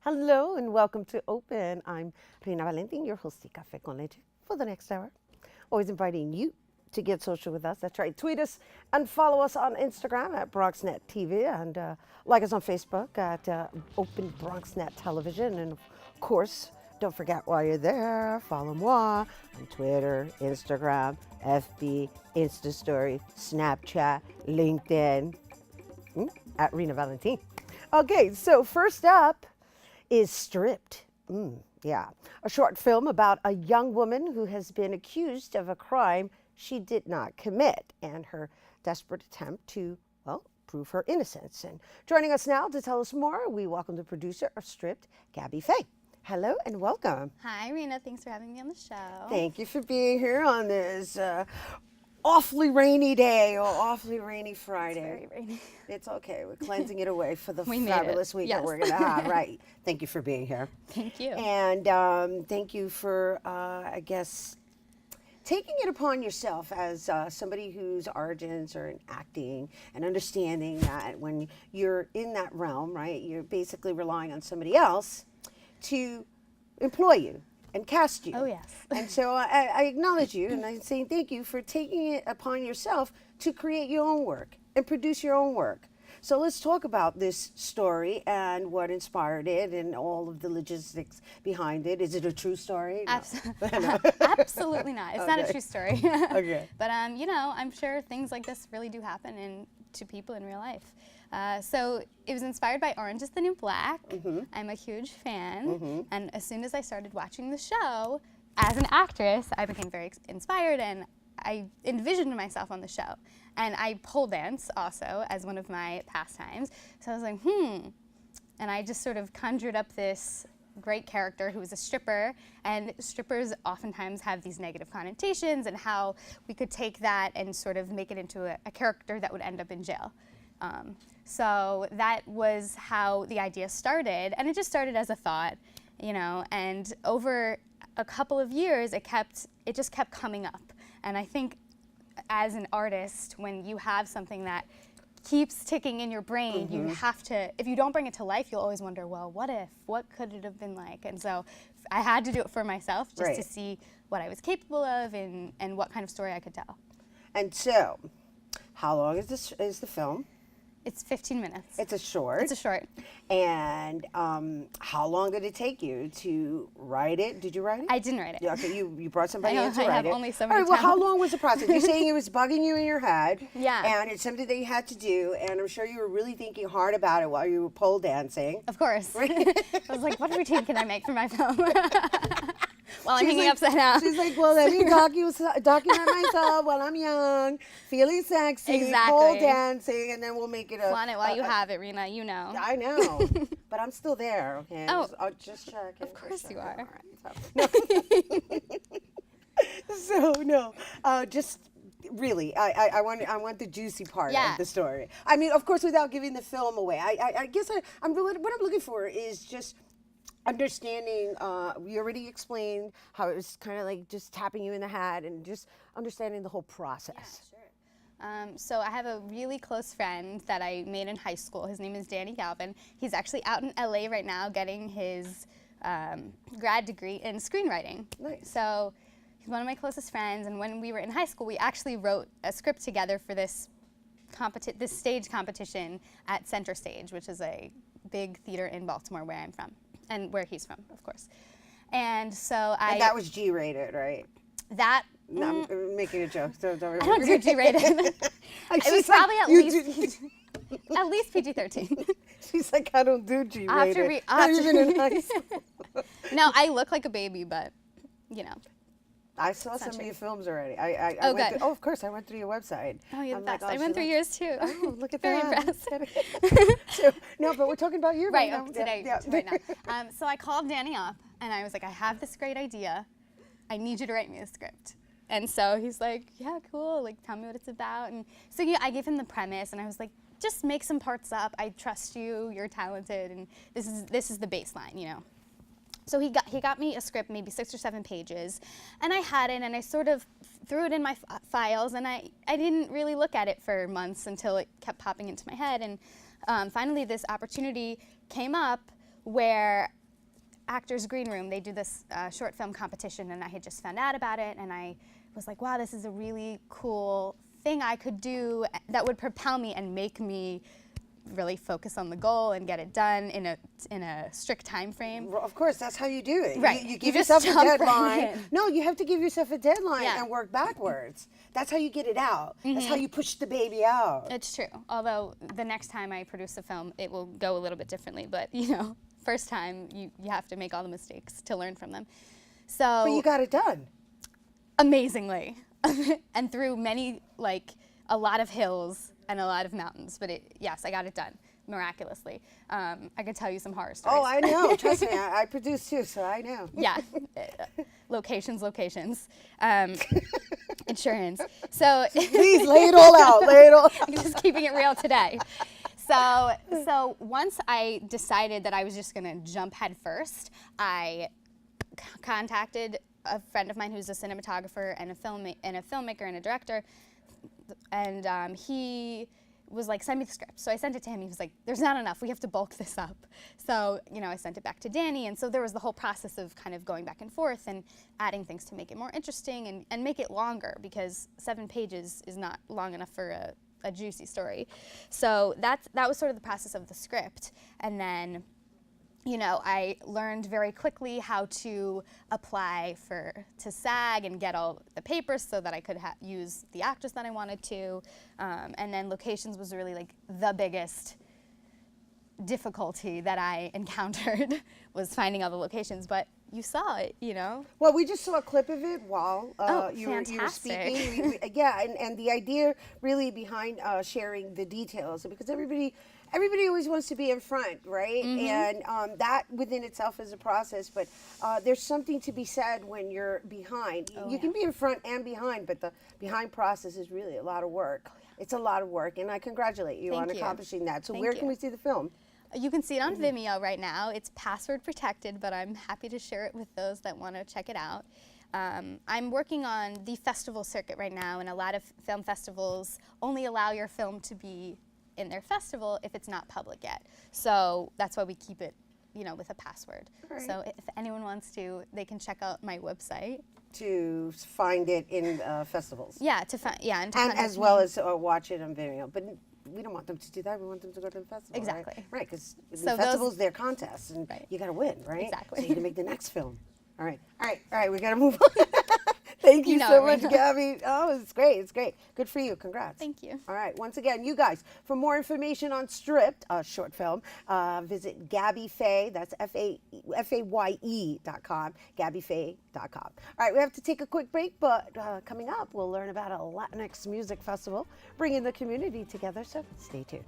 Hello and welcome to Open. I'm Rhina Valentin, your host of Café con Leche for the next hour. Always inviting you to get social with us. That's right. Tweet us and follow us on Instagram at BronxNet TV and like us on Facebook at Open BronxNet Television. And of course, don't forget while you're there, follow moi on Twitter, Instagram, FB, Insta Story, Snapchat, LinkedIn, at Rhina Valentin. Okay, so first up is Stripped. A short film about a young woman who has been accused of a crime she did not commit and her desperate attempt to, well, prove her innocence. And joining us now to tell us more, we welcome the producer of Stripped, Gabby Faye. Hello and welcome. Hi, Rhina. Thanks for having me on the show. Thank you for being here on this awfully rainy day or awfully rainy Friday. It's very rainy. It's okay. We're cleansing it away for the We made fabulous it. week Yes. that we're going to have. Right. Thank you for being here. Thank you. And thank you for, I guess, taking it upon yourself as somebody whose origins are in acting and understanding that when you're in that realm, right, you're basically relying on somebody else to employ you and cast you. Oh, yes. And so I acknowledge you and I'm saying thank you for taking it upon yourself to create your own work and produce your own work. So let's talk about this story and what inspired it and all of the logistics behind it. Is it a true story? No. Absolutely not. It's not a true story. Okay. But, I'm sure things like this really do happen to people in real life. So it was inspired by Orange is the New Black. I'm a huge fan. And as soon as I started watching the show, as an actress, I became very inspired and I envisioned myself on the show. And I pole dance also as one of my pastimes. So I was like, And I just sort of conjured up this great character who was a stripper, and strippers oftentimes have these negative connotations and how we could take that and sort of make it into a character that would end up in jail. So that was how the idea started, and it just started as a thought, and over a couple of years it just kept coming up. And I think as an artist, when you have something that keeps ticking in your brain, you have to, if you don't bring it to life, you'll always wonder, well, what if? What could it have been like? And so I had to do it for myself just to see what I was capable of and what kind of story I could tell. And so, how long is the film? It's 15 minutes. It's a short. It's a short. And how long did it take you to write it? Did you write it? I didn't write it. Yeah, okay, you brought somebody in to write I have it. only so All many right, well, how talents. long was the process? You're saying it was bugging you in your head. Yeah. And it's something that you had to do, and I'm sure you were really thinking hard about it while you were pole dancing. Of course. I was like, what routine can I make for my film? While I'm hanging upside down. She's like, well, let me document myself while I'm young, feeling sexy, pole dancing, and then we'll make it a... Flaunt it while you have it, Rhina, you know. I know, but I'm still there, okay? Oh. I'll just check. Of course you are. All right, just really, I want the juicy part of the story. I mean, of course, without giving the film away. I guess what I'm looking for is just understanding. You already explained how it was kind of like just tapping you in the head and just understanding the whole process. Yeah, sure. So I have a really close friend that I made in high school. His name is Danny Galvin. He's actually out in LA right now getting his grad degree in screenwriting. Nice. So he's one of my closest friends, and when we were in high school, we actually wrote a script together for this stage competition at Center Stage, which is a big theater in Baltimore where I'm from, and where he's from, of course. And so And that was G-rated, right? That... No, I'm making a joke. So don't I don't do G-rated. It was probably at least PG-13. She's like, I don't do G-rated. Not even in high school. No, I look like a baby, but, I saw some of your films already. Good. Of course, I went through your website. Oh, you're the I'm best. like, I went through yours, too. Oh, look at Very that. impressed. No, but we're talking about you Right, now. right now. So I called Danny up, and I was like, I have this great idea. I need you to write me a script. And so he's like, yeah, cool, like, tell me what it's about. And so I gave him the premise, and I was like, just make some parts up. I trust you, you're talented, and this is the baseline, So he got me a script, maybe 6 or 7 pages, and I had it, and I sort of threw it in my files, and I didn't really look at it for months until it kept popping into my head, and finally this opportunity came up where Actors Green Room, they do this short film competition, and I had just found out about it, and I was like, wow, this is a really cool thing I could do that would propel me and make me really focus on the goal and get it done in a strict time frame. Well, of course, that's how you do it. Right. You give You just yourself a jump right deadline. in. No, you have to give yourself a deadline Yeah. and work backwards. That's how you get it out. That's Mm-hmm. how you push the baby out. It's true. Although the next time I produce a film, it will go a little bit differently. But first time you have to make all the mistakes to learn from them. So But you got it done. amazingly, and through a lot of hills and a lot of mountains. But yes, I got it done miraculously. I could tell you some horror stories. Oh, I know. Trust me, I produce too, so I know. Yeah, locations, insurance. So Please lay it all out. Lay it all. I'm just keeping it real today. So once I decided that I was just gonna jump head first, I contacted a friend of mine who's a cinematographer and a filmmaker and a director, and he was like, send me the script. So I sent it to him. He was like, there's not enough. We have to bulk this up. So, I sent it back to Danny. And so there was the whole process of kind of going back and forth and adding things to make it more interesting and make it longer, because 7 pages is not long enough for a juicy story. So that was sort of the process of the script. And then, I learned very quickly how to apply to SAG and get all the papers so that I could use the actors that I wanted to. And then locations was really like the biggest difficulty that I encountered was finding all the locations. But you saw it, Well, we just saw a clip of it while you were fantastic. speaking. Yeah, and the idea really behind sharing the details, because everybody always wants to be in front, right? Mm-hmm. And that within itself is a process, but there's something to be said when you're behind. You can be in front and behind, but the behind process is really a lot of work. It's a lot of work, and I congratulate you on Thank you. accomplishing that. So Thank where you. can we see the film? You can see it on Vimeo right now. It's password protected, but I'm happy to share it with those that want to check it out. I'm working on the festival circuit right now, and a lot of film festivals only allow your film to be in their festival if it's not public yet. So that's why we keep it, with a password. Right. So if anyone wants to, they can check out my website. To find it in festivals. Yeah, to find And contact as me. well as watch it on Vimeo. But we don't want them to do that. We want them to go to the festival. Exactly. Right, because So the festivals, they're contests, and Right. you got to win, right? Exactly. So you can make the next film. All right, we got to move on. Thank you You know so it, much, Rhina. Gabby. Oh, it's great. Good for you. Congrats. Thank you. All right, once again, you guys, for more information on Stripped, a short film, visit Gabby Faye, that's FAYE.com, GabbyFaye.com. All right, we have to take a quick break, but coming up, we'll learn about a Latinx music festival, bringing the community together, so stay tuned.